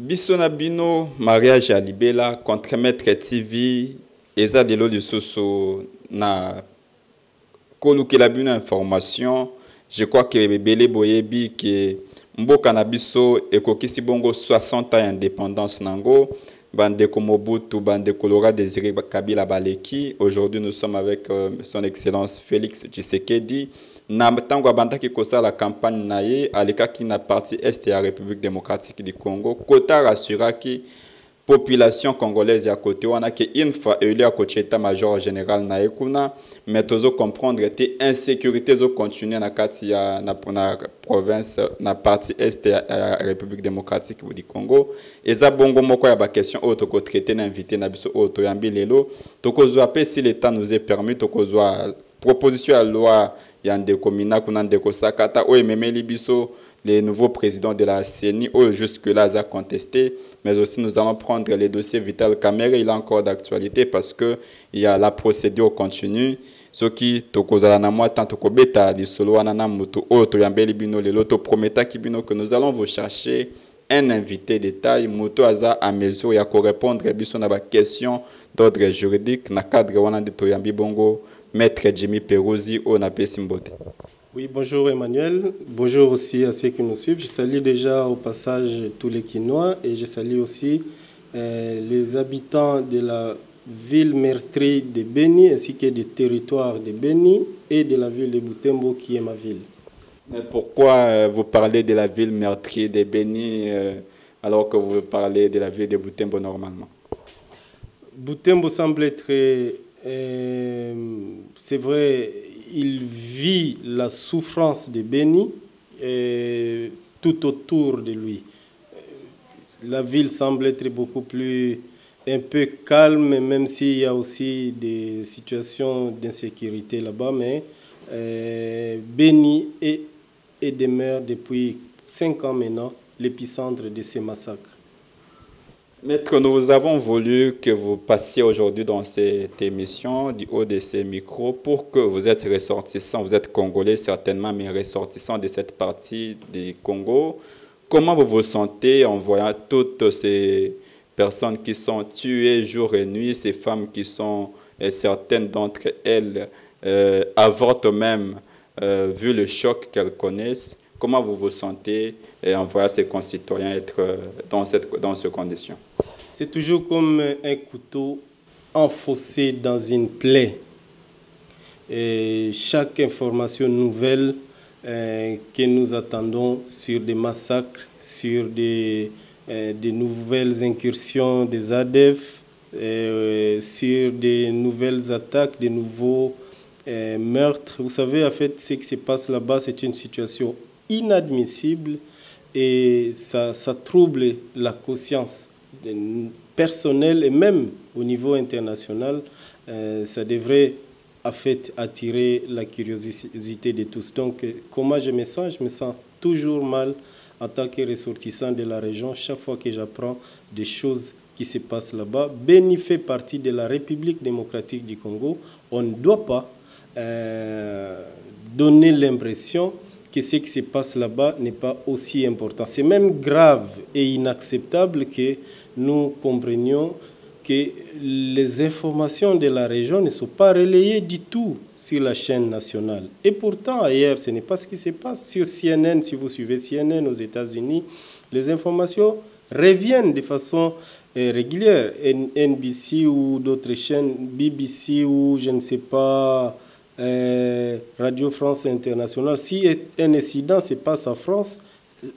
Bisona bino mariage à Libela contre Maître TV eza de lo lisusu na kolukela bino information. Je crois que bebele boyebi que mboka na biso ekokisi bongo 60 ans d'indépendance nango. Bandeko Mobutu, Bandeko Laurent Désiré Kabila Baleki. Aujourd'hui, nous sommes avec son Excellence Félix Tshisekedi. Na tango bandaki kosa la campagne naye aleka ki na partie est de la République démocratique du Congo. Kota rassura ki population congolaise ya côté wana ke une fois élu à côté état-major général na ekuna mais tozo comprendre que insécurité zo continuer na kati ya na province na partie est de la République démocratique du Congo. Eza bongo moko ya ba question auto ko traiter na invité na biso auto yambi lelo tokozwa pe si l'état nous est permis tokozwa proposition à loi yandeko mina kuna ndeko sakata o ememeli biso les nouveaux présidents de la CENI ou jusque-là a contesté, mais aussi nous allons prendre les dossiers Vital Kamerhe, il est encore d'actualité parce que il y a la procédure continue. Ce qui tokozala na moi tant tokobeta di solo anana mutu o to yambeli bino le loto prometa kibino que nous allons vous chercher un invité de taille mutu aza à mesure ya ko répondre biso na ba question d'ordre juridique na cadre wana de to yambi bongo Maître Jimmy Perouzi au Napé Simbote. Oui, bonjour Emmanuel. Bonjour aussi à ceux qui nous suivent. Je salue déjà au passage tous les Quinois et je salue aussi les habitants de la ville meurtrie de Beni ainsi que des territoires de Beni et de la ville de Butembo qui est ma ville. Mais pourquoi vous parlez de la ville meurtrie de Beni alors que vous parlez de la ville de Butembo normalement? Butembo semble être, c'est vrai, il vit la souffrance de Beni tout autour de lui. La ville semble être beaucoup plus, un peu calme, même s'il y a aussi des situations d'insécurité là-bas, mais Beni est demeure depuis 5 ans maintenant l'épicentre de ces massacres. Maître, nous avons voulu que vous passiez aujourd'hui dans cette émission du haut de ces micros pour que vous êtes ressortissants, vous êtes congolais certainement, mais ressortissants de cette partie du Congo. Comment vous vous sentez en voyant toutes ces personnes qui sont tuées jour et nuit, ces femmes qui sont, certaines d'entre elles, avortent même, vu le choc qu'elles connaissent? Comment vous vous sentez en voyant ces concitoyens être dans ces conditions? C'est toujours comme un couteau enfoncé dans une plaie. Et chaque information nouvelle que nous attendons sur des massacres, sur des nouvelles incursions des ADF, sur des nouvelles attaques, des nouveaux meurtres. Vous savez, en fait, ce qui se passe là-bas, c'est une situation inadmissible et ça trouble la conscience personnelle et même au niveau international. Ça devrait en fait attirer la curiosité de tous. Donc comment je me sens? Je me sens toujours mal en tant que ressortissant de la région chaque fois que j'apprends des choses qui se passent là-bas. Beni fait partie de la République démocratique du Congo. On ne doit pas donner l'impression que ce qui se passe là-bas n'est pas aussi important. C'est même grave et inacceptable que nous comprenions que les informations de la région ne sont pas relayées du tout sur la chaîne nationale. Et pourtant, ailleurs, ce n'est pas ce qui se passe. Sur CNN, si vous suivez CNN aux États-Unis, les informations reviennent de façon régulière. NBC ou d'autres chaînes, BBC ou je ne sais pas... Radio France Internationale, si un incident se passe en France,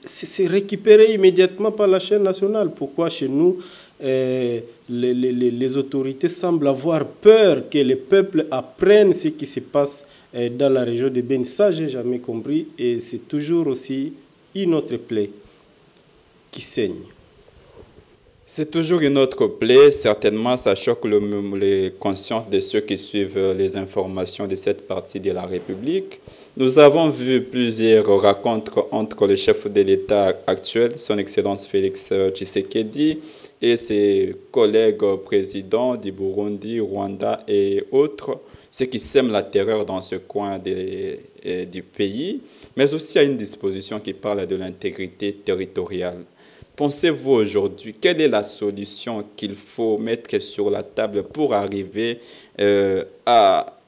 c'est récupéré immédiatement par la chaîne nationale. Pourquoi chez nous, les autorités semblent avoir peur que les peuples apprennent ce qui se passe dans la région de Beni? Ça, je n'ai jamais compris et c'est toujours aussi une autre plaie qui saigne. C'est toujours une autre plaie, certainement ça choque les consciences de ceux qui suivent les informations de cette partie de la République. Nous avons vu plusieurs rencontres entre le chef de l'État actuel, son Excellence Félix Tshisekedi, et ses collègues présidents du Burundi, Rwanda et autres, ce qui sème la terreur dans ce coin du pays, mais aussi à une disposition qui parle de l'intégrité territoriale. Pensez-vous aujourd'hui, quelle est la solution qu'il faut mettre sur la table pour arriver à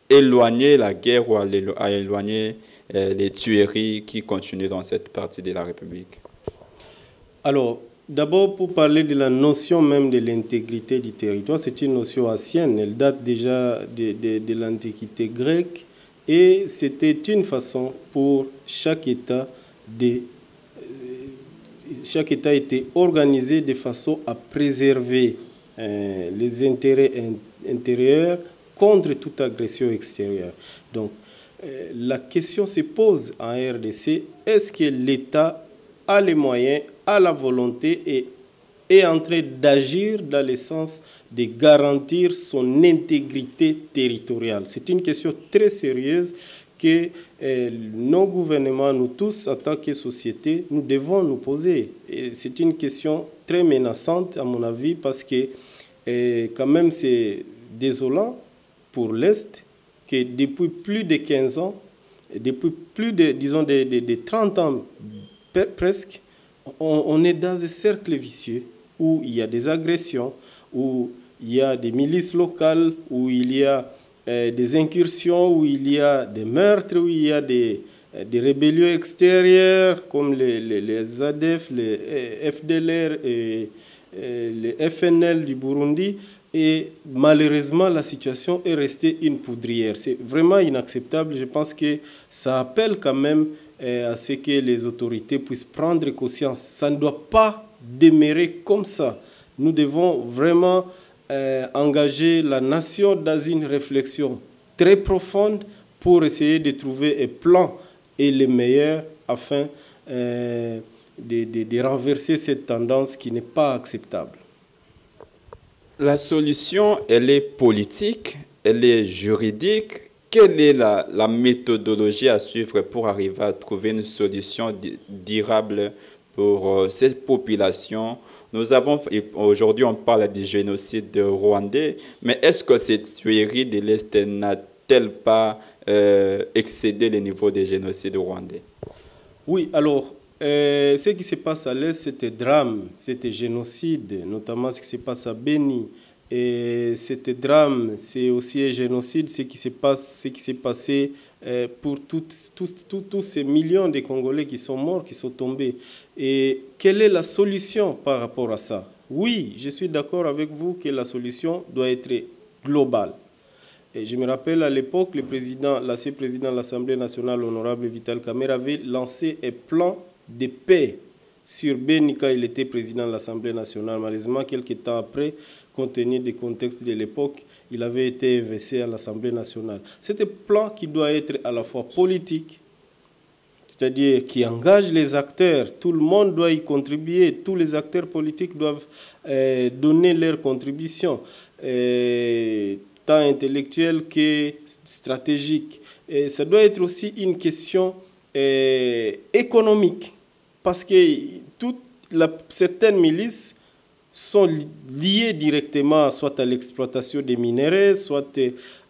éloigner la guerre ou à éloigner les tueries qui continuent dans cette partie de la République? Alors, d'abord, pour parler de la notion même de l'intégrité du territoire, c'est une notion ancienne. Elle date déjà de l'Antiquité grecque et c'était une façon pour chaque État de... Chaque État était organisé de façon à préserver les intérêts intérieurs contre toute agression extérieure. Donc, la question se pose en RDC, est-ce que l'État a les moyens, a la volonté et est en train d'agir dans le sens de garantir son intégrité territoriale? C'est une question très sérieuse que nos gouvernements, nous tous, en tant que société, nous devons nous poser. C'est une question très menaçante, à mon avis, parce que quand même, c'est désolant pour l'Est que depuis plus de 15 ans, depuis plus de, disons, de 30 ans presque, on est dans un cercle vicieux où il y a des agressions, où il y a des milices locales, où il y a des incursions, où il y a des meurtres, où il y a des rébellions extérieures comme les ADF, les FDLR et les FNL du Burundi. Et malheureusement, la situation est restée une poudrière. C'est vraiment inacceptable. Je pense que ça appelle quand même à ce que les autorités puissent prendre conscience. Ça ne doit pas demeurer comme ça. Nous devons vraiment engager la nation dans une réflexion très profonde pour essayer de trouver un plan et le meilleur afin de renverser cette tendance qui n'est pas acceptable. La solution, elle est politique, elle est juridique. Quelle est la méthodologie à suivre pour arriver à trouver une solution durable pour cette population? Nous avons, aujourd'hui on parle du génocide rwandais, mais est-ce que cette tuerie de l'Est n'a-t-elle pas excédé le niveau des génocides rwandais? Oui, alors, ce qui se passe à l'Est, c'était drame, c'était génocide, notamment ce qui se passe à Beni. Et c'était drame, c'est aussi un génocide, ce qui s'est passé pour tous ces millions de Congolais qui sont morts, qui sont tombés. Et quelle est la solution par rapport à ça? Oui, je suis d'accord avec vous que la solution doit être globale. Et je me rappelle à l'époque, l'ancien président de l'Assemblée nationale, l'honorable Vital Kamerhe, avait lancé un plan de paix sur Beni quand il était président de l'Assemblée nationale. Malheureusement, quelques temps après, compte tenu du contexte de l'époque, il avait été inversé à l'Assemblée nationale. C'est un plan qui doit être à la fois politique, c'est-à-dire qui engage les acteurs. Tout le monde doit y contribuer. Tous les acteurs politiques doivent donner leur contribution, tant intellectuelle que stratégique. Et ça doit être aussi une question économique, parce que certaines milices sont liées directement soit à l'exploitation des minéraux, soit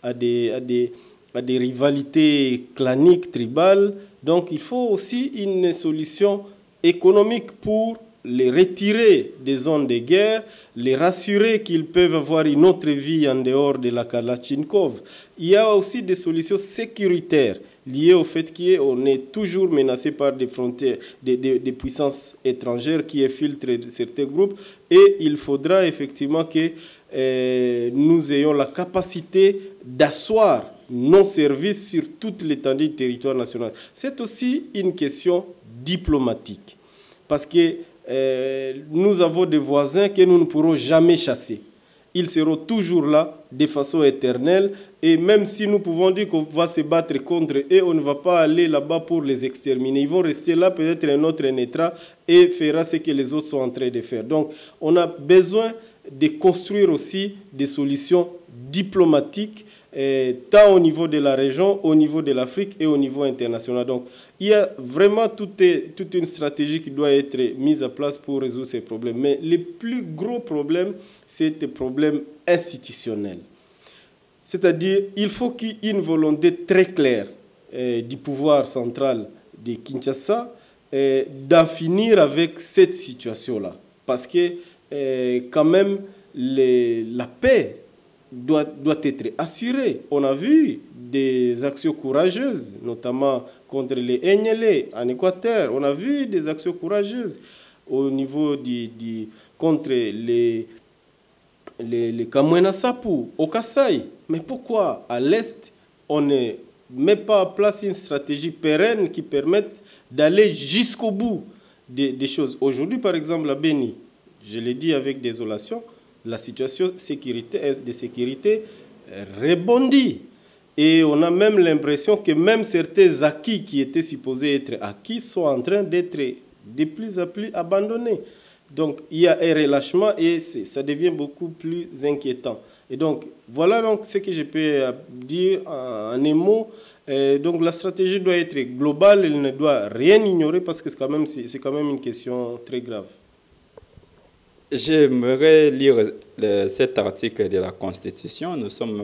à des rivalités claniques, tribales. Donc il faut aussi une solution économique pour les retirer des zones de guerre, les rassurer qu'ils peuvent avoir une autre vie en dehors de la Kalachnikov. Il y a aussi des solutions sécuritaires liées au fait qu'on est toujours menacé par des frontières, des puissances étrangères qui infiltrent certains groupes. Et il faudra effectivement que nous ayons la capacité d'asseoir nos services sur toute l'étendue du territoire national. C'est aussi une question diplomatique, parce que nous avons des voisins que nous ne pourrons jamais chasser. Ils seront toujours là de façon éternelle, et même si nous pouvons dire qu'on va se battre contre eux, on ne va pas aller là-bas pour les exterminer. Ils vont rester là, peut-être un autre naîtra et fera ce que les autres sont en train de faire. Donc on a besoin de construire aussi des solutions diplomatiques, tant au niveau de la région, au niveau de l'Afrique et au niveau international. Donc, il y a vraiment toute une stratégie qui doit être mise en place pour résoudre ces problèmes. Mais le plus gros problème, c'est le problème institutionnel. C'est-à-dire, il faut qu'il y ait une volonté très claire du pouvoir central de Kinshasa d'en finir avec cette situation-là. Parce que quand même, la paix doit être assurée. On a vu des actions courageuses, notamment contre les Enyele en Équateur. On a vu des actions courageuses au niveau contre les Kamwena Sapu, au Kasaï. Mais pourquoi à l'Est, on ne met pas en place une stratégie pérenne qui permette d'aller jusqu'au bout des choses? Aujourd'hui, par exemple, à Béni, je l'ai dit avec désolation, la situation de sécurité rebondit. Et on a même l'impression que même certains acquis qui étaient supposés être acquis sont en train d'être de plus en plus abandonnés. Donc, il y a un relâchement et ça devient beaucoup plus inquiétant. Et donc, voilà donc ce que je peux dire en un mot. Donc, la stratégie doit être globale, elle ne doit rien ignorer parce que c'est quand même une question très grave. J'aimerais lire cet article de la Constitution. Nous sommes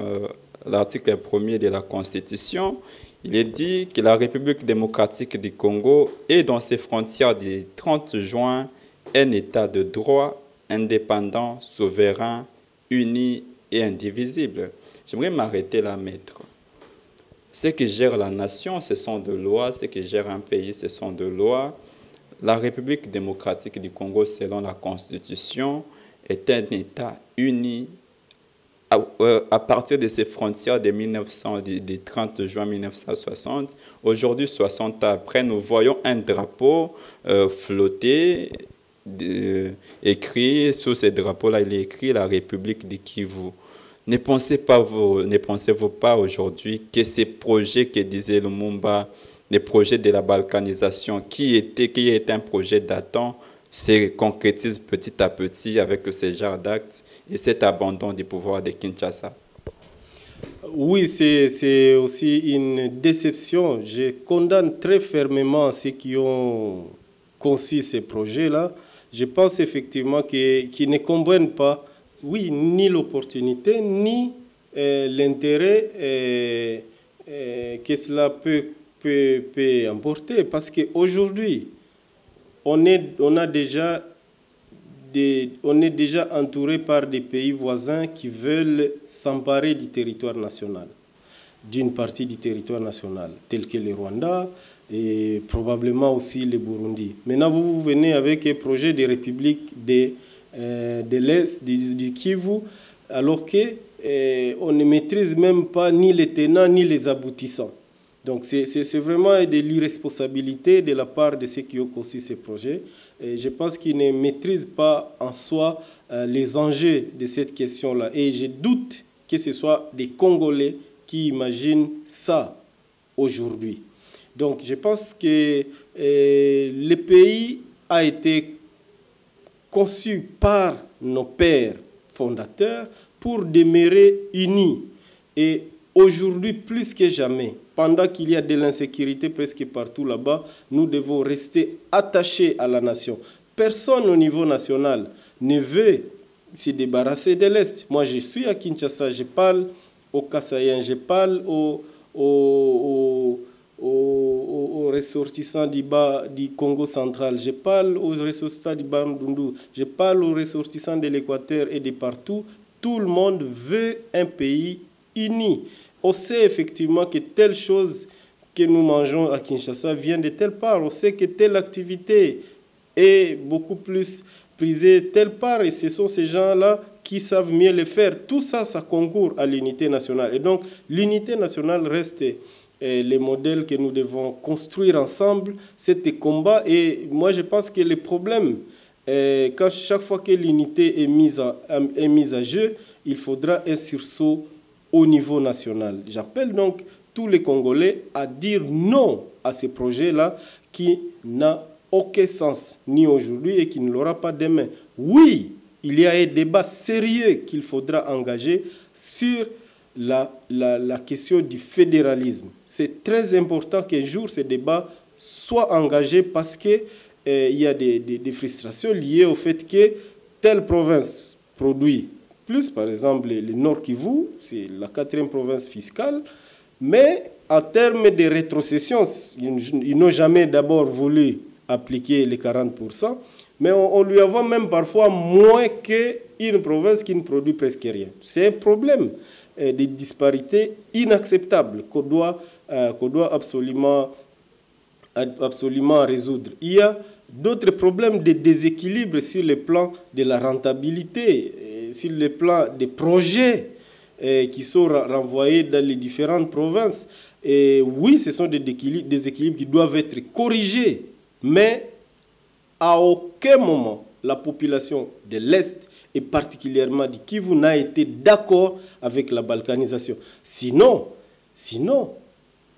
l'article 1er de la Constitution. Il est dit que la République démocratique du Congo est dans ses frontières du 30 juin un État de droit, indépendant, souverain, uni et indivisible. J'aimerais m'arrêter là, maître. Ce qui gère la nation, ce sont de lois. Ce qui gère un pays, ce sont de lois. La République démocratique du Congo, selon la Constitution, est un État uni à partir de ses frontières de 30 juin 1960. Aujourd'hui, 60 ans après, nous voyons un drapeau flotter, écrit, sous ce drapeau-là, il est écrit la République du Kivu. Ne pensez-vous pas aujourd'hui que ces projets que disait Lumumba, les projets de la balkanisation, qui est un projet datant, se concrétise petit à petit avec ce genre d'actes et cet abandon du pouvoir de Kinshasa? Oui, c'est aussi une déception. Je condamne très fermement ceux qui ont conçu ces projets-là. Je pense effectivement qu'ils ne comprennent pas, oui, ni l'opportunité, ni l'intérêt que cela peut emporter. Parce qu'aujourd'hui, on est déjà entouré par des pays voisins qui veulent s'emparer du territoire national, d'une partie du territoire national, tel que le Rwanda et probablement aussi le Burundi. Maintenant, vous venez avec un projet de république de l'Est, du Kivu, alors qu'on ne maîtrise même pas ni les tenants ni les aboutissants. Donc c'est vraiment de l'irresponsabilité de la part de ceux qui ont conçu ces projets. Et je pense qu'ils ne maîtrisent pas en soi les enjeux de cette question-là. Et je doute que ce soit des Congolais qui imaginent ça aujourd'hui. Donc je pense que le pays a été conçu par nos pères fondateurs pour demeurer unis. Et aujourd'hui, plus que jamais, pendant qu'il y a de l'insécurité presque partout là-bas, nous devons rester attachés à la nation. Personne au niveau national ne veut se débarrasser de l'Est. Moi, je suis à Kinshasa, je parle aux Kasaïens, je parle aux ressortissants du Congo central, je parle aux ressortissants du Bandundu, je parle aux ressortissants de l'Équateur et de partout. Tout le monde veut un pays uni. On sait effectivement que telle chose que nous mangeons à Kinshasa vient de telle part. On sait que telle activité est beaucoup plus prisée telle part. Et ce sont ces gens-là qui savent mieux le faire. Tout ça, ça concourt à l'unité nationale. Et donc, l'unité nationale reste le modèle que nous devons construire ensemble. C'est un combat. Et moi, je pense que le problème, quand chaque fois que l'unité est mise à jeu, il faudra un sursaut au niveau national. J'appelle donc tous les Congolais à dire non à ces projets-là qui n'ont aucun sens, ni aujourd'hui et qui ne l'aura pas demain. Oui, il y a un débat sérieux qu'il faudra engager sur la question du fédéralisme. C'est très important qu'un jour ce débat soit engagé parce qu'il y a des frustrations liées au fait que telle province produit plus, par exemple, le Nord Kivu, c'est la 4e province fiscale, mais en termes de rétrocession, ils n'ont jamais d'abord voulu appliquer les 40%, mais on lui envoie même parfois moins qu'une province qui ne produit presque rien. C'est un problème de disparité inacceptable qu'on doit absolument résoudre. Il y a d'autres problèmes de déséquilibre sur le plan de la rentabilité, sur le plan des projets qui sont renvoyés dans les différentes provinces. Et oui, ce sont des déséquilibres qui doivent être corrigés, mais à aucun moment la population de l'Est et particulièrement du Kivu n'a été d'accord avec la balkanisation. Sinon,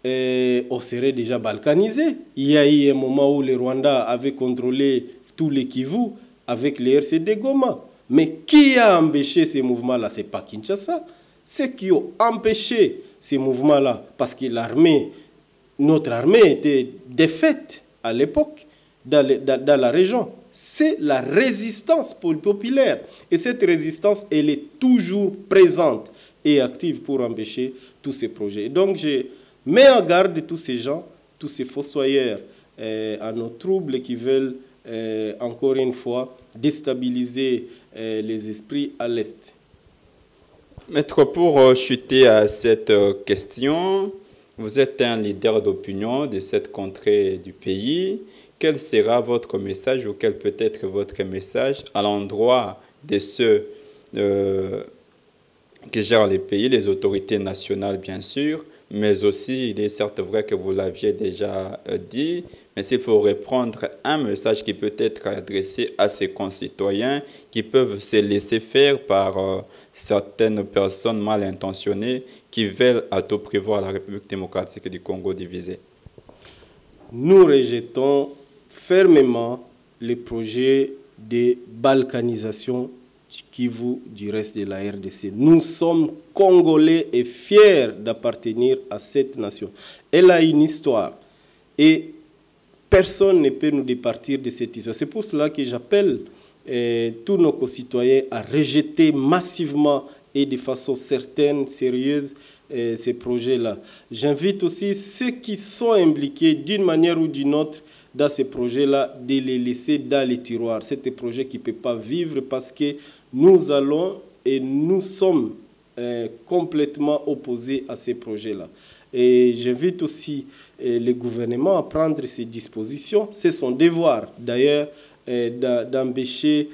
on serait déjà balkanisé. Il y a eu un moment où le Rwanda avait contrôlé tous les Kivu avec les RCD Goma. Mais qui a empêché ces mouvements-là? Ce n'est pas Kinshasa. Ceux qui ont empêché ces mouvements-là, parce que notre armée était défaite à l'époque dans la région, c'est la résistance populaire. Et cette résistance, elle est toujours présente et active pour empêcher tous ces projets. Et donc, je mets en garde tous ces gens, tous ces fossoyeurs à nos troubles qui veulent, encore une fois, déstabiliser les esprits à l'Est. Maître, pour chuter à cette question, vous êtes un leader d'opinion de cette contrée du pays. Quel sera votre message ou quel peut être votre message à l'endroit de ceux qui gèrent les pays, les autorités nationales bien sûr, mais aussi, il est certes vrai que vous l'aviez déjà dit, mais s'il faut reprendre un message qui peut être adressé à ses concitoyens qui peuvent se laisser faire par certaines personnes mal intentionnées qui veulent à tout prévoir la République démocratique du Congo divisée. Nous rejetons fermement les projets de balkanisation du Kivu du reste de la RDC. Nous sommes Congolais et fiers d'appartenir à cette nation. Elle a une histoire et personne ne peut nous départir de cette histoire. C'est pour cela que j'appelle tous nos concitoyens à rejeter massivement et de façon certaine, sérieuse, ces projets-là. J'invite aussi ceux qui sont impliqués d'une manière ou d'une autre dans ces projets-là, de les laisser dans les tiroirs. C'est un projet qui ne peut pas vivre parce que nous allons et nous sommes complètement opposés à ces projets-là. Et j'invite aussi le gouvernement à prendre ses dispositions. C'est son devoir, d'ailleurs, d'empêcher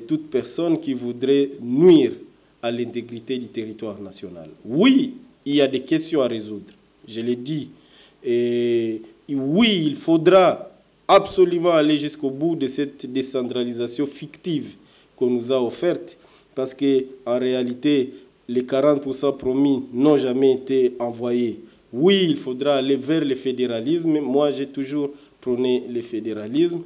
toute personne qui voudrait nuire à l'intégrité du territoire national. Oui, il y a des questions à résoudre, je l'ai dit. Et oui, il faudra absolument aller jusqu'au bout de cette décentralisation fictive qu'on nous a offerte, parce qu'en réalité, les 40% promis n'ont jamais été envoyés. Oui, il faudra aller vers le fédéralisme. Moi, j'ai toujours prôné le fédéralisme,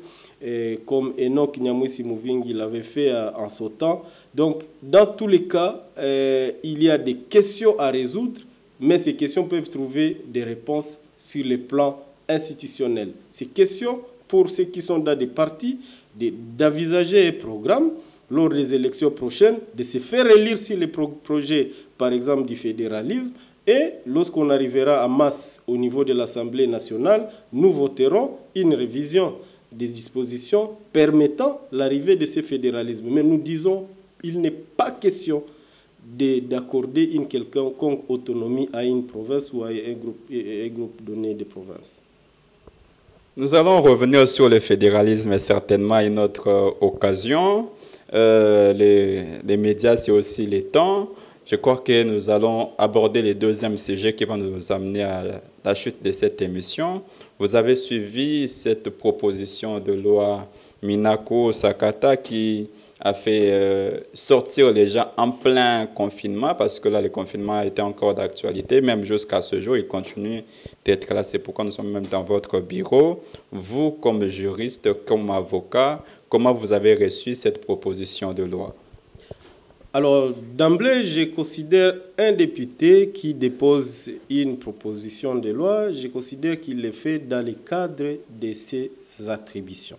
comme Enoch Nyamwisi Mouvingi l'avait fait en son temps. Donc, dans tous les cas, il y a des questions à résoudre, mais ces questions peuvent trouver des réponses sur le plan institutionnel. Ces questions, pour ceux qui sont dans des partis, d'envisager un programme lors des élections prochaines, de se faire élire sur les projets, par exemple, du fédéralisme. Et lorsqu'on arrivera en masse au niveau de l'Assemblée nationale, nous voterons une révision des dispositions permettant l'arrivée de ce fédéralisme. Mais nous disons qu'il n'est pas question d'accorder une quelconque autonomie à une province ou à un groupe donné de provinces. Nous allons revenir sur le fédéralisme certainement à une autre occasion. Les médias, c'est aussi les temps. Je crois que nous allons aborder le deuxième sujet qui va nous amener à la chute de cette émission. Vous avez suivi cette proposition de loi Minako Sakata qui a fait sortir les gens en plein confinement, parce que là, le confinement était encore d'actualité. Même jusqu'à ce jour, il continue d'être là. C'est pourquoi nous sommes même dans votre bureau. Vous, comme juriste, comme avocat, comment vous avez reçu cette proposition de loi? Alors, d'emblée, je considère un député qui dépose une proposition de loi, je considère qu'il le fait dans le cadre de ses attributions.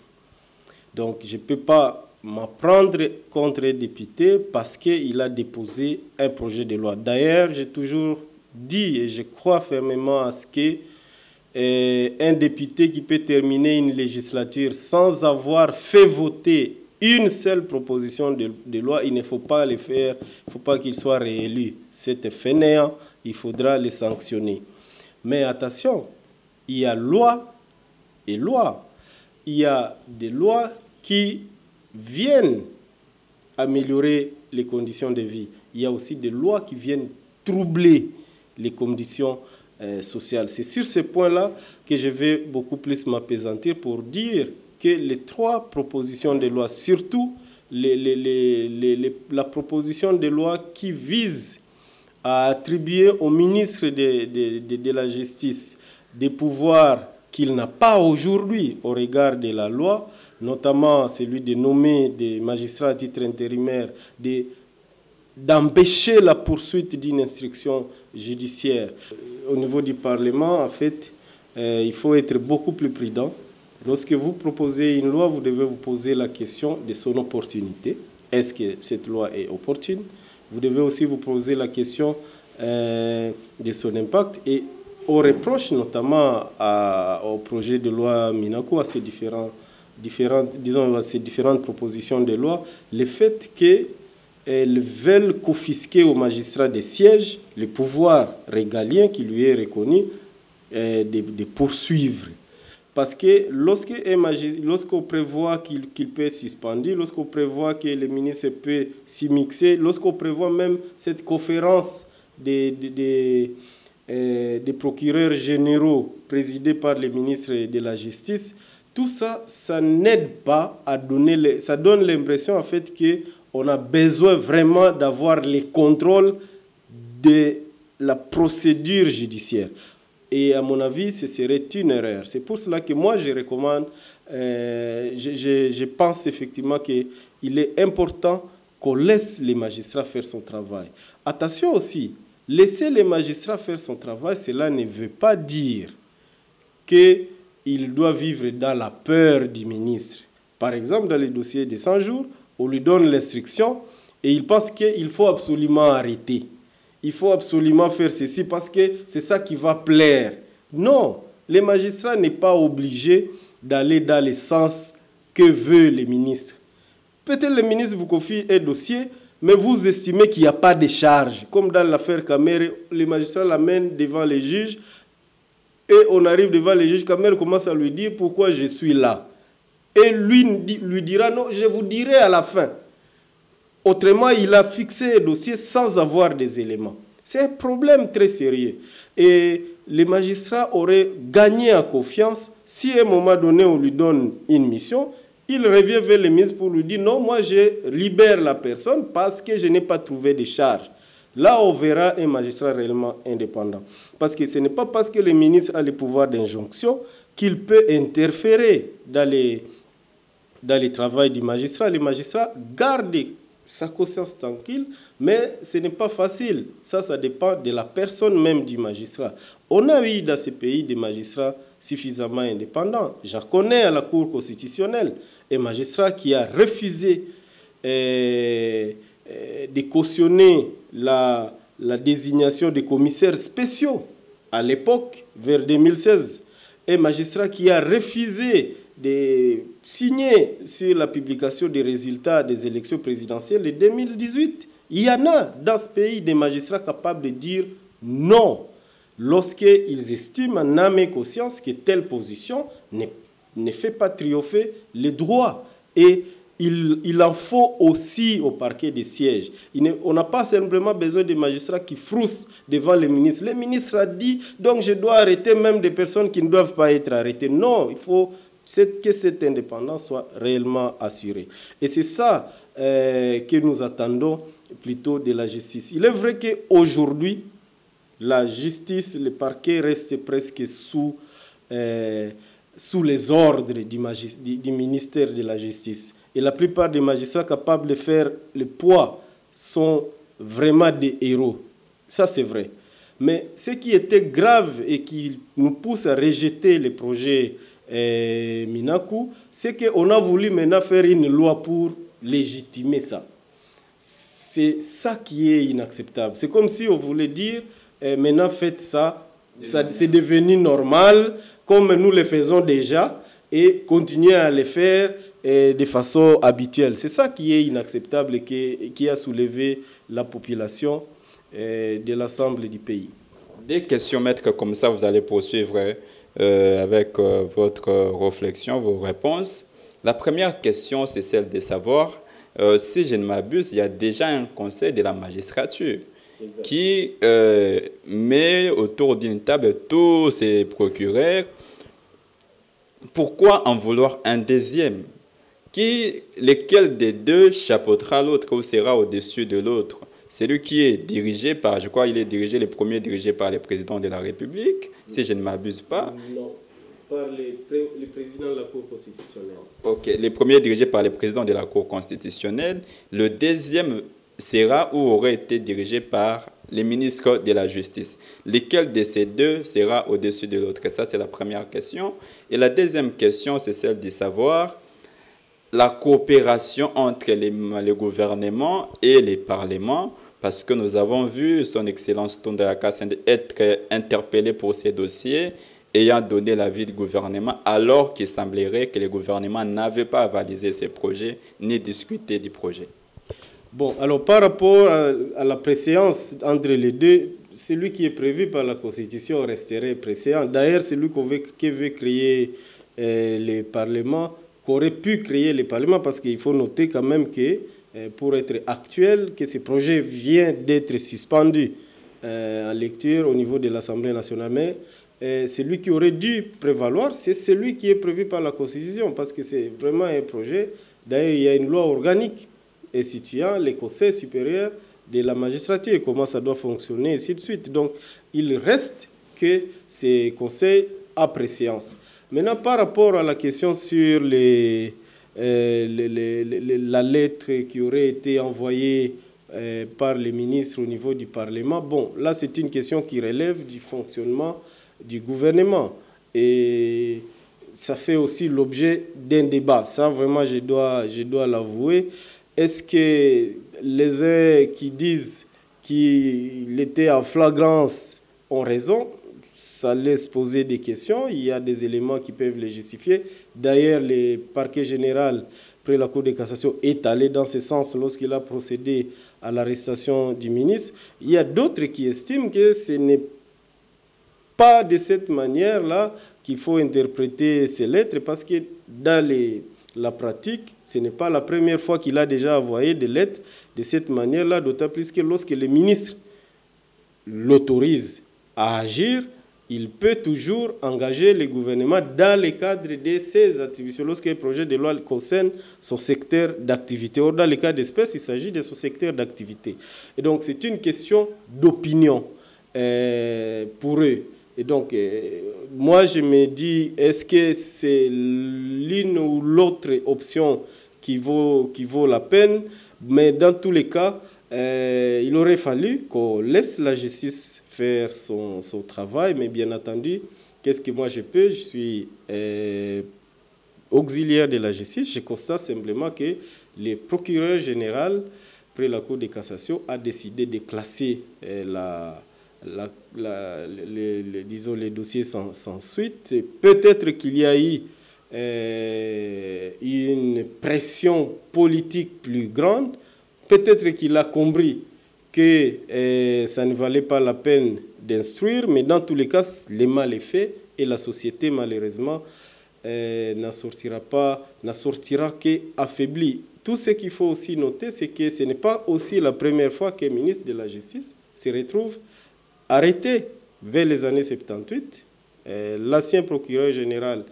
Donc, je ne peux pas m'en prendre contre un député parce qu'il a déposé un projet de loi. D'ailleurs, j'ai toujours dit et je crois fermement à ce que un député qui peut terminer une législature sans avoir fait voter une seule proposition de loi, il ne faut pas le faire, il ne faut pas qu'il soit réélu. C'est fainéant, il faudra les sanctionner. Mais attention, il y a loi et loi. Il y a des lois qui viennent améliorer les conditions de vie. Il y a aussi des lois qui viennent troubler les conditions sociales. C'est sur ce point-là que je vais beaucoup plus m'appesantir pour dire que les 3 propositions de loi, surtout la proposition de loi qui vise à attribuer au ministre de la Justice des pouvoirs qu'il n'a pas aujourd'hui au regard de la loi, notamment celui de nommer des magistrats à titre intérimaire, d'empêcher la poursuite d'une instruction judiciaire. Au niveau du Parlement, en fait, il faut être beaucoup plus prudent. Lorsque vous proposez une loi, vous devez vous poser la question de son opportunité. Est-ce que cette loi est opportune? Vous devez aussi vous poser la question de son impact et aux reproches, notamment au projet de loi Minaku, à ces différentes propositions de loi, le fait qu'elles veulent confisquer aux magistrats des sièges le pouvoir régalien qui lui est reconnu de poursuivre. Parce que lorsqu'on prévoit qu'il peut être suspendu, lorsqu'on prévoit que le ministre peut s'y mixer, lorsqu'on prévoit même cette conférence des procureurs généraux présidés par le ministre de la Justice, tout ça, ça n'aide pas à donner... ça donne l'impression en fait qu'on a besoin vraiment d'avoir les contrôles de la procédure judiciaire. Et à mon avis, ce serait une erreur. C'est pour cela que moi, je recommande, je pense effectivement qu'il est important qu'on laisse les magistrats faire son travail. Attention aussi, laisser les magistrats faire son travail, cela ne veut pas dire qu'il doit vivre dans la peur du ministre. Par exemple, dans les dossiers de 100 jours, on lui donne l'instruction et il pense qu'il faut absolument arrêter. Il faut absolument faire ceci parce que c'est ça qui va plaire. Non, le magistrat n'est pas obligé d'aller dans le sens que veut le ministre. Peut-être le ministre vous confie un dossier, mais vous estimez qu'il n'y a pas de charge. Comme dans l'affaire Kamere, le magistrat l'amène devant les juges et on arrive devant les juges. Kamere commence à lui dire pourquoi je suis là. Et lui dira non, je vous dirai à la fin. Autrement, il a fixé un dossier sans avoir des éléments. C'est un problème très sérieux. Et les magistrats auraient gagné en confiance si à un moment donné, on lui donne une mission, il revient vers le ministre pour lui dire non, moi je libère la personne parce que je n'ai pas trouvé de charge. Là, on verra un magistrat réellement indépendant. Parce que ce n'est pas parce que le ministre a le pouvoir d'injonction qu'il peut interférer dans le travail du magistrat. Les magistrats gardent sa conscience tranquille, mais ce n'est pas facile. Ça dépend de la personne même du magistrat. On a eu dans ces pays des magistrats suffisamment indépendants. J'en connais à la Cour constitutionnelle un magistrat qui a refusé de cautionner la désignation des commissaires spéciaux à l'époque, vers 2016. Un magistrat qui a refusé de signer sur la publication des résultats des élections présidentielles de 2018. Il y en a dans ce pays des magistrats capables de dire non lorsqu'ils estiment en âme et conscience que telle position ne fait pas triompher les droits. Et il en faut aussi au parquet des sièges. On n'a pas simplement besoin de magistrats qui froussent devant le ministre. Le ministre a dit, donc je dois arrêter même des personnes qui ne doivent pas être arrêtées. Non, il faut que cette indépendance soit réellement assurée. Et c'est ça que nous attendons plutôt de la justice. Il est vrai qu'aujourd'hui, la justice, le parquet reste presque sous les ordres du ministère de la Justice. Et la plupart des magistrats capables de faire le poids sont vraiment des héros. Ça, c'est vrai. Mais ce qui était grave et qui nous pousse à rejeter les projets Minaku, c'est qu'on a voulu maintenant faire une loi pour légitimer ça. C'est ça qui est inacceptable. C'est comme si on voulait dire, maintenant faites ça C'est devenu normal, comme nous le faisons déjà, et continuer à le faire de façon habituelle. C'est ça qui est inacceptable et qui a soulevé la population de l'ensemble du pays. Des questions, maître, comme ça, vous allez poursuivre avec votre réflexion, vos réponses. La première question, c'est celle de savoir, si je ne m'abuse, il y a déjà un conseil de la magistrature qui met autour d'une table tous ces procureurs. Pourquoi en vouloir un deuxième? Lequel des deux chapeautera l'autre ou sera au-dessus de l'autre? Celui qui est dirigé par, je crois, il est dirigé, le premier dirigé par le président de la République, si je ne m'abuse pas. Non, par le président de la Cour constitutionnelle. Ok, le premier dirigé par le président de la Cour constitutionnelle. Le deuxième sera ou aurait été dirigé par le ministre de la Justice. Lequel de ces deux sera au-dessus de l'autre? Ça, c'est la première question. Et la deuxième question, c'est celle de savoir la coopération entre le gouvernement et les parlements, parce que nous avons vu son Excellence Tunda Kassende être interpellé pour ces dossiers, ayant donné l'avis du gouvernement, alors qu'il semblerait que le gouvernement n'avait pas avalisé ces projets, ni discuté du projet. Bon, alors par rapport à la préséance entre les deux, celui qui est prévu par la Constitution resterait préséant. D'ailleurs, celui qui veut créer les parlements, qu'aurait pu créer les parlements, parce qu'il faut noter quand même que, pour être actuel, que ce projet vient d'être suspendu en lecture au niveau de l'Assemblée nationale. Mais celui qui aurait dû prévaloir, c'est celui qui est prévu par la Constitution, parce que c'est vraiment un projet. D'ailleurs, il y a une loi organique instituant les conseils supérieurs de la magistrature, comment ça doit fonctionner, et ainsi de suite. Donc, il reste que ces conseils à préséance. Maintenant, par rapport à la question sur la lettre qui aurait été envoyée par les ministres au niveau du Parlement, bon, là, c'est une question qui relève du fonctionnement du gouvernement. Et ça fait aussi l'objet d'un débat. Ça, vraiment, je dois l'avouer. Est-ce que les uns qui disent qu'il était en flagrance ont raison? Ça laisse poser des questions. Il y a des éléments qui peuvent les justifier. D'ailleurs, le parquet général, près la Cour de cassation, est allé dans ce sens lorsqu'il a procédé à l'arrestation du ministre. Il y a d'autres qui estiment que ce n'est pas de cette manière-là qu'il faut interpréter ces lettres, parce que dans la pratique, ce n'est pas la première fois qu'il a déjà envoyé des lettres de cette manière-là, d'autant plus que lorsque le ministre l'autorise à agir, il peut toujours engager le gouvernement dans le cadre de ses attributions lorsqu'un projet de loi concerne son secteur d'activité. Or, dans le cas d'espèce, il s'agit de son secteur d'activité. Et donc, c'est une question d'opinion pour eux. Et donc, moi, je me dis, est-ce que c'est l'une ou l'autre option qui vaut la peine? Mais dans tous les cas, il aurait fallu qu'on laisse la justice faire son travail, mais bien entendu, qu'est-ce que moi je peux? Je suis auxiliaire de la justice. Je constate simplement que le procureur général, près la Cour de cassation, a décidé de classer disons, les dossiers sans suite. Peut-être qu'il y a eu une pression politique plus grande. Peut-être qu'il a compris que ça ne valait pas la peine d'instruire, mais dans tous les cas, le mal est fait et la société, malheureusement, n'en sortira qu'affaiblie. Tout ce qu'il faut aussi noter, c'est que ce n'est pas aussi la première fois qu'un ministre de la Justice se retrouve arrêté vers les années 78. L'ancien procureur général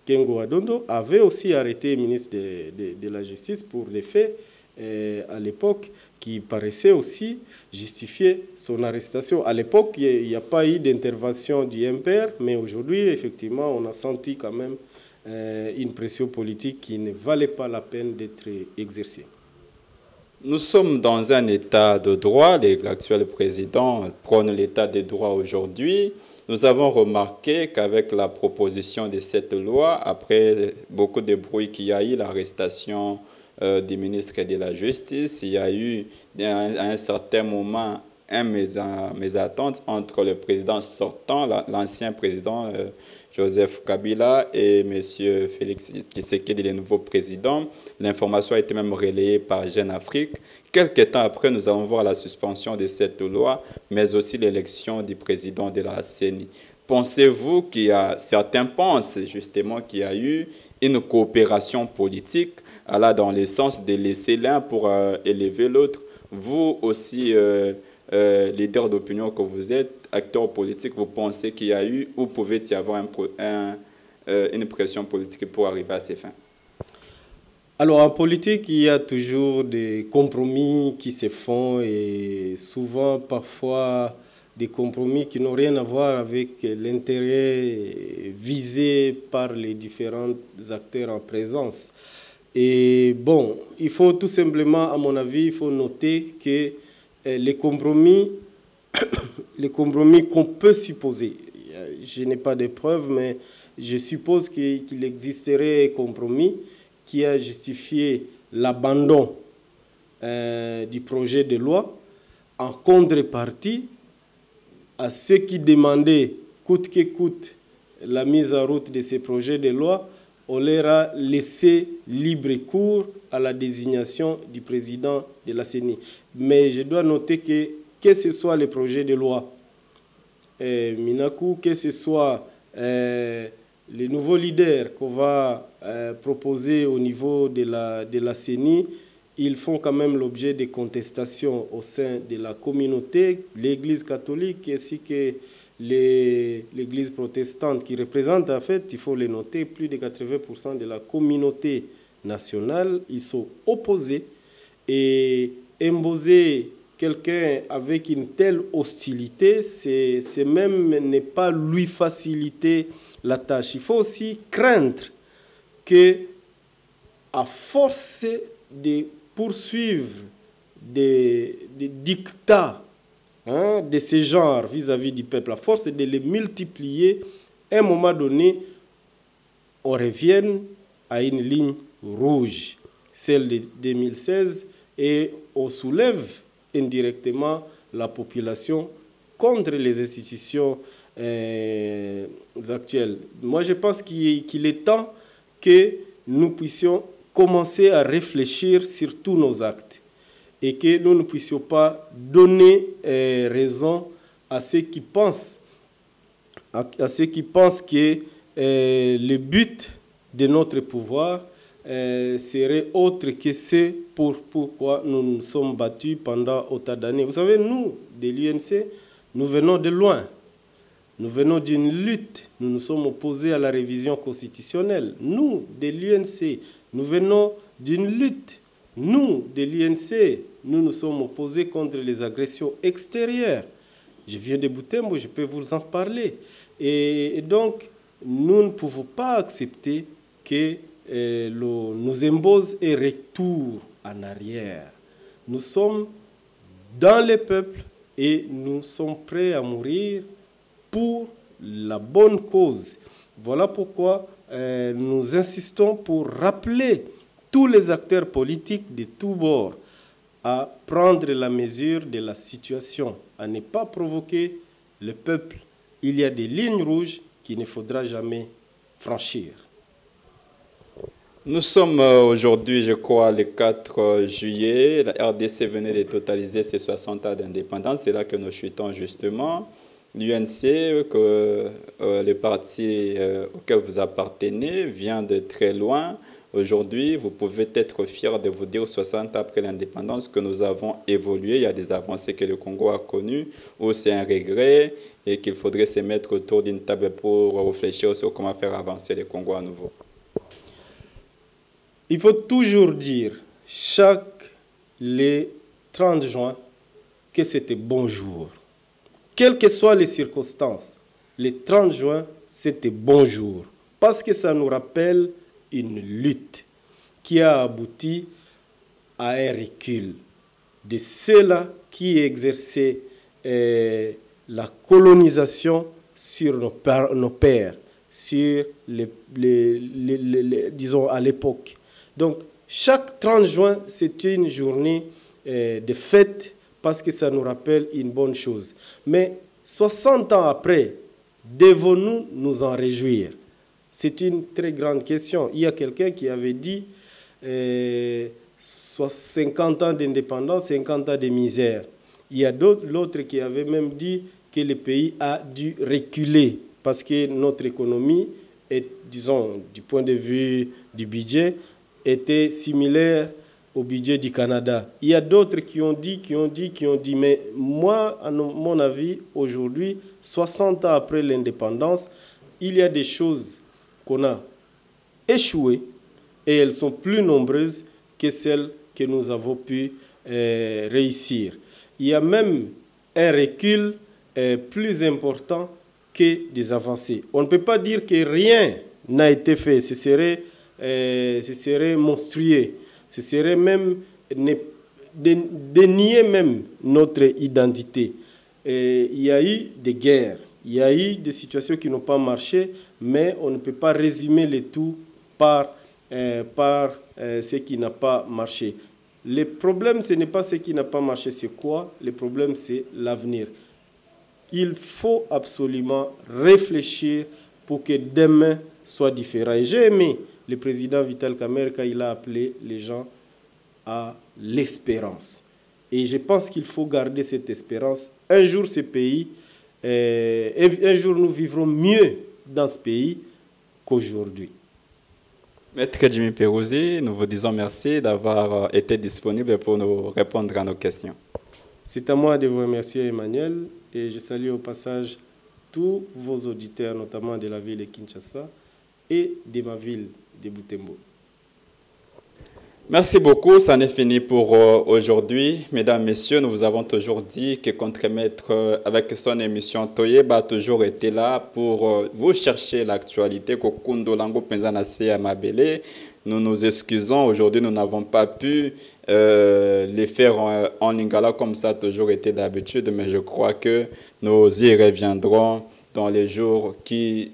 Kengo Adondo avait aussi arrêté le ministre de la Justice pour des faits à l'époque qui paraissait aussi justifier son arrestation. À l'époque, il n'y a pas eu d'intervention du MPR, mais aujourd'hui, effectivement, on a senti quand même une pression politique qui ne valait pas la peine d'être exercée. Nous sommes dans un état de droit. L'actuel président prône l'état de droit aujourd'hui. Nous avons remarqué qu'avec la proposition de cette loi, après beaucoup de bruit qu'il y a eu, l'arrestation du ministre de la Justice, il y a eu à un certain moment mésentente entre le président sortant, l'ancien président Joseph Kabila et M. Félix Tshisekedi, le nouveau président. L'information a été même relayée par Jeune Afrique. Quelques temps après, nous allons voir la suspension de cette loi, mais aussi l'élection du président de la CENI. Pensez-vous qu'il y a, certains pensent justement qu'il y a eu une coopération politique, là dans le sens de laisser l'un pour élever l'autre? Vous aussi, leader d'opinion que vous êtes, acteur politique, vous pensez qu'il y a eu ou pouvait-il y avoir une pression politique pour arriver à ces fins? Alors en politique, il y a toujours des compromis qui se font et souvent, parfois, des compromis qui n'ont rien à voir avec l'intérêt visé par les différents acteurs en présence. Et bon, il faut tout simplement, à mon avis, il faut noter que les compromis qu'on peut supposer, je n'ai pas de preuves, mais je suppose qu'il existerait un compromis qui a justifié l'abandon du projet de loi en contrepartie à ceux qui demandaient coûte que coûte la mise en route de ces projets de loi. On leur a laissé libre cours à la désignation du président de la CENI. Mais je dois noter que ce soit les projets de loi, Minakou, que ce soit les nouveaux leaders qu'on va proposer au niveau de la CENI, ils font quand même l'objet de contestations au sein de la communauté, l'Église catholique ainsi que l'Église protestante qui représente, en fait, il faut le noter, plus de 80% de la communauté nationale. Ils sont opposés et imposer quelqu'un avec une telle hostilité, c'est même ne pas lui faciliter la tâche. Il faut aussi craindre que, à force de poursuivre des dictats de ce genre vis-à-vis du peuple, à force de les multiplier, à un moment donné, on revienne à une ligne rouge, celle de 2016, et on soulève indirectement la population contre les institutions actuelles. Moi, je pense qu'il est temps que nous puissions commencer à réfléchir sur tous nos actes et que nous ne puissions pas donner raison à ceux qui pensent, que le but de notre pouvoir serait autre que ce pourquoi nous nous sommes battus pendant autant d'années. Vous savez, nous, de l'UNC, nous venons de loin. Nous venons d'une lutte. Nous nous sommes opposés à la révision constitutionnelle. Nous, de l'UNC, nous venons d'une lutte. Nous, de l'UNC, nous nous sommes opposés contre les agressions extérieures. Je viens de Butembo, je peux vous en parler. Et donc, nous ne pouvons pas accepter que nous impose un retour en arrière. Nous sommes dans le peuple et nous sommes prêts à mourir pour la bonne cause. Voilà pourquoi nous insistons pour rappeler tous les acteurs politiques de tous bords à prendre la mesure de la situation, à ne pas provoquer le peuple. Il y a des lignes rouges qu'il ne faudra jamais franchir. Nous sommes aujourd'hui, je crois, le 4 juillet. La RDC venait de totaliser ses 60 ans d'indépendance. C'est là que nous chutons justement. L'UNC, le parti auquel vous appartenez, vient de très loin. Aujourd'hui, vous pouvez être fiers de vous dire 60 ans après l'indépendance que nous avons évolué. Il y a des avancées que le Congo a connues, où c'est un regret et qu'il faudrait se mettre autour d'une table pour réfléchir sur comment faire avancer le Congo à nouveau. Il faut toujours dire, les 30 juin, que c'était bonjour. Quelles que soient les circonstances, les 30 juin, c'était bonjour. Parce que ça nous rappelle une lutte qui a abouti à un recul de ceux-là qui exerçaient la colonisation sur nos pères, sur disons à l'époque. Donc, chaque 30 juin, c'est une journée de fête parce que ça nous rappelle une bonne chose. Mais 60 ans après, devons-nous nous en réjouir? C'est une très grande question. Il y a quelqu'un qui avait dit 50 ans d'indépendance, 50 ans de misère. Il y a l'autre qui avait même dit que le pays a dû reculer parce que notre économie, est, disons, du point de vue du budget, était similaire au budget du Canada. Il y a d'autres qui ont dit, mais moi, à mon avis, aujourd'hui, 60 ans après l'indépendance, il y a des choses qu'on a échouées et elles sont plus nombreuses que celles que nous avons pu réussir. Il y a même un recul plus important que des avancées. On ne peut pas dire que rien n'a été fait. Ce serait monstrueux. Ce serait même dénier même notre identité. Il y a eu des guerres, il y a eu des situations qui n'ont pas marché, mais on ne peut pas résumer le tout par ce qui n'a pas marché. Le problème, ce n'est pas ce qui n'a pas marché, c'est quoi? Le problème, c'est l'avenir. Il faut absolument réfléchir pour que demain soit différent. Et j'ai aimé le président Vital Kamerhe quand il a appelé les gens à l'espérance. Et je pense qu'il faut garder cette espérance. Un jour, ce pays, un jour, nous vivrons mieux dans ce pays qu'aujourd'hui. Maître Jimmy Pérosi, nous vous disons merci d'avoir été disponible pour nous répondre à nos questions. C'est à moi de vous remercier, Emmanuel, et je salue au passage tous vos auditeurs, notamment de la ville de Kinshasa et de ma ville de Butembo. Merci beaucoup, ça en est fini pour aujourd'hui. Mesdames, Messieurs, nous vous avons toujours dit que Contre-Maître, avec son émission Toyeba, a toujours été là pour vous chercher l'actualité. Nous nous excusons, aujourd'hui nous n'avons pas pu les faire en lingala comme ça a toujours été d'habitude, mais je crois que nous y reviendrons dans les jours qui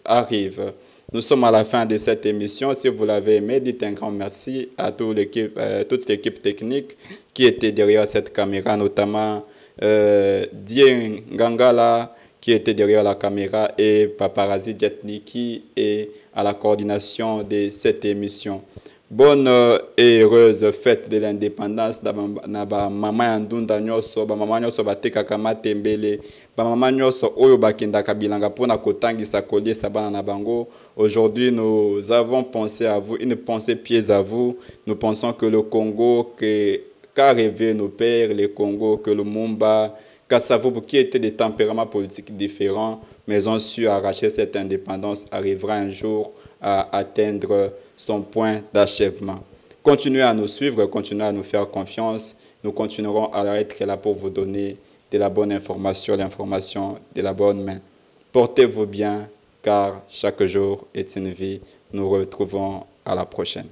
arrivent. Nous sommes à la fin de cette émission. Si vous l'avez aimé, dites un grand merci à toute l'équipe technique qui était derrière cette caméra, notamment Dien Ngangala qui était derrière la caméra et Paparazzi Jetni qui est à la coordination de cette émission. Bonne et heureuse fête de l'indépendance. Maman Ndunda nyoso, maman nyoso bateka kama tembele, maman nyoso oyo bakinda kabilanga pona kotangisa kolie sabana na bango. Aujourd'hui, nous avons pensé à vous, une pensée pièce à vous. Nous pensons que le Congo, qu'a rêvé nos pères, le Congo, que le Mumba, Kassavobu, qui étaient des tempéraments politiques différents, mais ont su arracher cette indépendance, arrivera un jour à atteindre son point d'achèvement. Continuez à nous suivre, continuez à nous faire confiance. Nous continuerons à être là pour vous donner de la bonne information, l'information de la bonne main. Portez-vous bien, car chaque jour est une vie. Nous retrouvons à la prochaine.